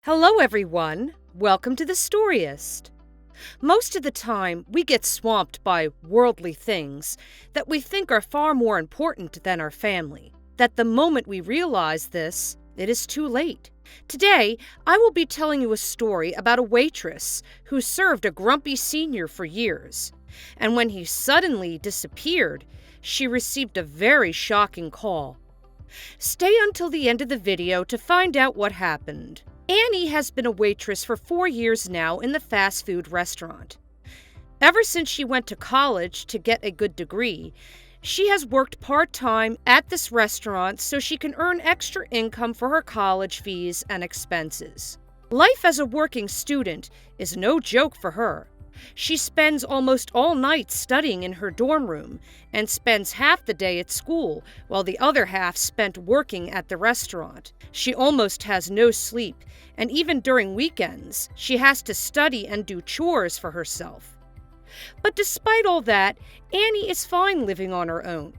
Hello, everyone. Welcome to the Storyist. Most of the time, we get swamped by worldly things that we think are far more important than our family. That the moment we realize this, it is too late. Today, I will be telling you a story about a waitress who served a grumpy senior for years. And when he suddenly disappeared, she received a very shocking call. Stay until the end of the video to find out what happened. Annie has been a waitress for 4 years now in the fast food restaurant. Ever since she went to college to get a good degree, she has worked part-time at this restaurant so she can earn extra income for her college fees and expenses. Life as a working student is no joke for her. She spends almost all night studying in her dorm room and spends half the day at school while the other half spent working at the restaurant. She almost has no sleep, and even during weekends, she has to study and do chores for herself. But despite all that, Annie is fine living on her own.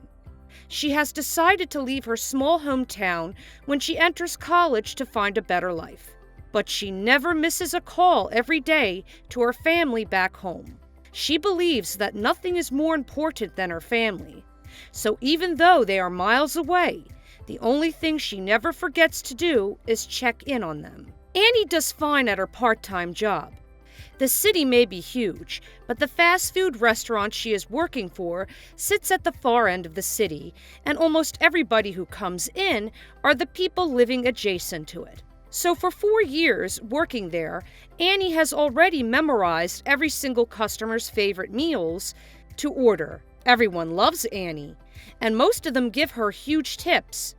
She has decided to leave her small hometown when she enters college to find a better life. But she never misses a call every day to her family back home. She believes that nothing is more important than her family. So even though they are miles away, the only thing she never forgets to do is check in on them. Annie does fine at her part-time job. The city may be huge, but the fast food restaurant she is working for sits at the far end of the city, and almost everybody who comes in are the people living adjacent to it. So for 4 years working there, Annie has already memorized every single customer's favorite meals to order. Everyone loves Annie, and most of them give her huge tips.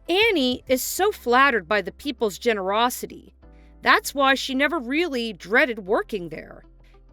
Annie is so flattered by the people's generosity. That's why she never really dreaded working there,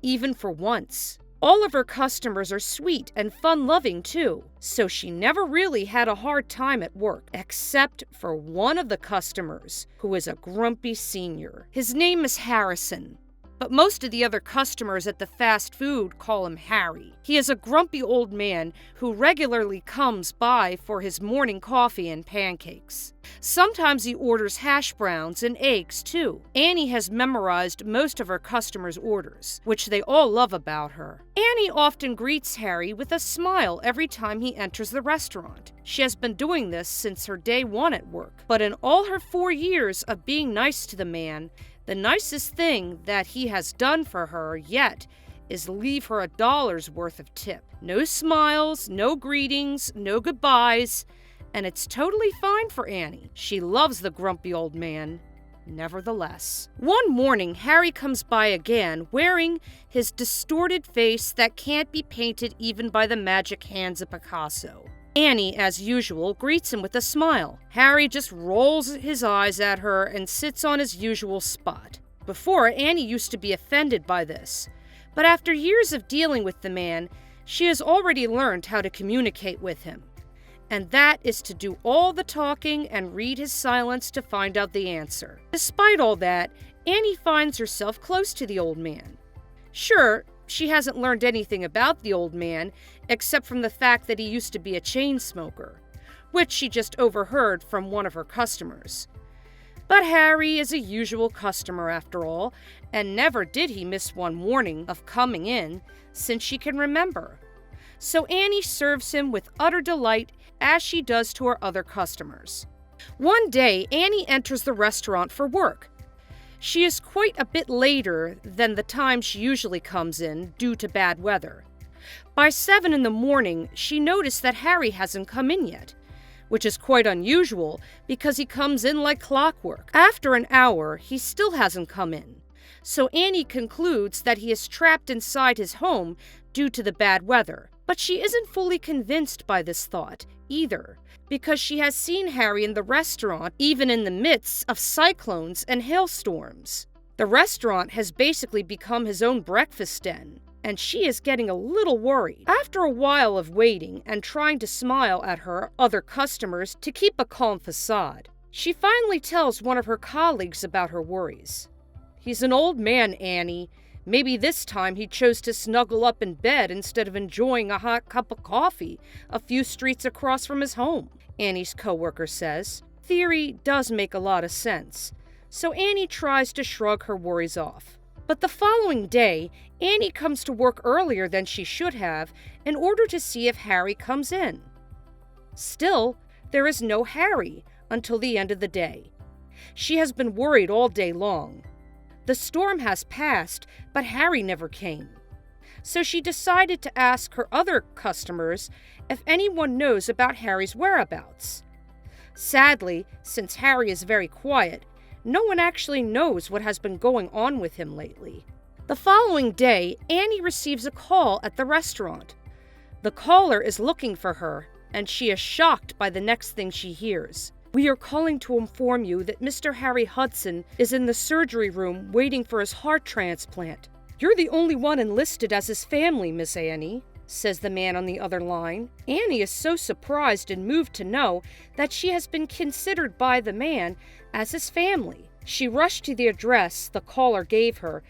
even for once. All of her customers are sweet and fun-loving too, so she never really had a hard time at work, except for one of the customers, who is a grumpy senior. His name is Harrison, but most of the other customers at the fast food call him Harry. He is a grumpy old man who regularly comes by for his morning coffee and pancakes. Sometimes he orders hash browns and eggs, too. Annie has memorized most of her customers' orders, which they all love about her. Annie often greets Harry with a smile every time he enters the restaurant. She has been doing this since her day one at work. But in all her 4 years of being nice to the man, the nicest thing that he has done for her yet is leave her $1's worth of tip. No smiles, no greetings, no goodbyes, and it's totally fine for Annie. She loves the grumpy old man. Nevertheless, one morning, Harry comes by again, wearing his distorted face that can't be painted even by the magic hands of Picasso. Annie, as usual, greets him with a smile. Harry just rolls his eyes at her and sits on his usual spot. Before, Annie used to be offended by this, but after years of dealing with the man, she has already learned how to communicate with him. And that is to do all the talking and read his silence to find out the answer. Despite all that, Annie finds herself close to the old man. Sure, she hasn't learned anything about the old man, except from the fact that he used to be a chain smoker, which she just overheard from one of her customers. But Harry is a usual customer after all, and never did he miss one morning of coming in since she can remember. So Annie serves him with utter delight, as she does to her other customers. One day, Annie enters the restaurant for work. She is quite a bit later than the time she usually comes in due to bad weather. By 7 in the morning, she noticed that Harry hasn't come in yet, which is quite unusual because he comes in like clockwork. After an hour, he still hasn't come in, so Annie concludes that he is trapped inside his home due to the bad weather. But she isn't fully convinced by this thought either, because she has seen Harry in the restaurant even in the midst of cyclones and hailstorms. The restaurant has basically become his own breakfast den, and she is getting a little worried. After a while of waiting and trying to smile at her other customers to keep a calm facade, she finally tells one of her colleagues about her worries. "He's an old man, Annie. Maybe this time he chose to snuggle up in bed instead of enjoying a hot cup of coffee a few streets across from his home," Annie's coworker says. Theory does make a lot of sense. so Annie tries to shrug her worries off. But the following day, Annie comes to work earlier than she should have in order to see if Harry comes in. Still, there is no Harry until the end of the day. She has been worried all day long. The storm has passed, but Harry never came. So she decided to ask her other customers if anyone knows about Harry's whereabouts. Sadly, since Harry is very quiet, no one actually knows what has been going on with him lately. The following day, Annie receives a call at the restaurant. The caller is looking for her, and she is shocked by the next thing she hears. "We are calling to inform you that Mr. Harry Hudson is in the surgery room waiting for his heart transplant. You're the only one enlisted as his family, Miss Annie," says the man on the other line. Annie is so surprised and moved to know that she has been considered by the man as his family. She rushed to the address the caller gave her,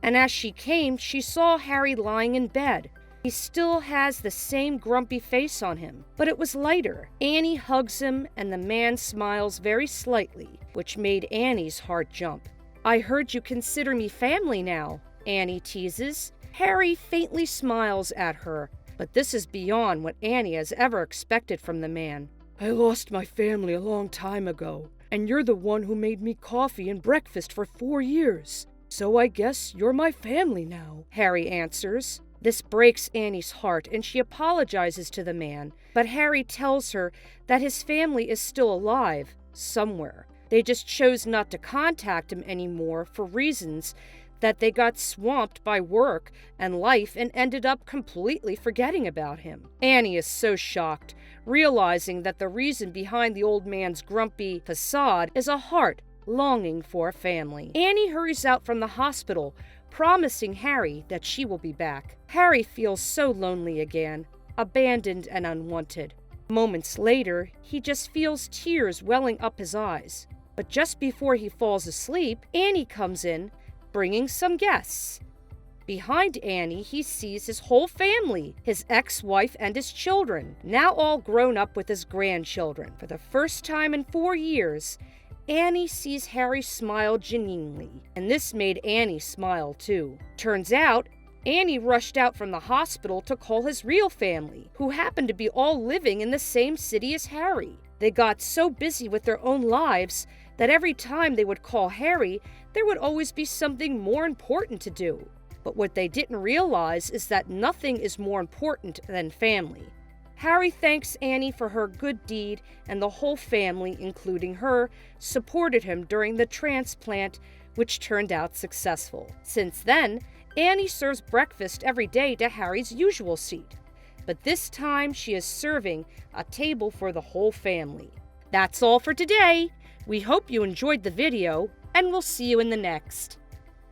and as she came, she saw Harry lying in bed. He still has the same grumpy face on him, but it was lighter. Annie hugs him, and the man smiles very slightly, which made Annie's heart jump. "I heard you consider me family now," Annie teases. Harry faintly smiles at her, but this is beyond what Annie has ever expected from the man. "I lost my family a long time ago, and you're the one who made me coffee and breakfast for 4 years. So I guess you're my family now," Harry answers. This breaks Annie's heart, and she apologizes to the man, but Harry tells her that his family is still alive, somewhere. They just chose not to contact him anymore for reasons that they got swamped by work and life and ended up completely forgetting about him. Annie is so shocked, realizing that the reason behind the old man's grumpy facade is a heart longing for a family. Annie hurries out from the hospital, promising Harry that she will be back. Harry feels so lonely again, abandoned and unwanted. Moments later, he just feels tears welling up his eyes. But just before he falls asleep, Annie comes in, bringing some guests. Behind Annie, he sees his whole family, his ex-wife and his children, now all grown up with his grandchildren. For the first time in 4 years, Annie sees Harry smile genuinely, and this made Annie smile too. Turns out, Annie rushed out from the hospital to call his real family, who happened to be all living in the same city as Harry. They got so busy with their own lives that every time they would call Harry, there would always be something more important to do. But what they didn't realize is that nothing is more important than family. Harry thanks Annie for her good deed, and the whole family, including her, supported him during the transplant, which turned out successful. Since then, Annie serves breakfast every day to Harry's usual seat. But this time, she is serving a table for the whole family. That's all for today. We hope you enjoyed the video, and we'll see you in the next.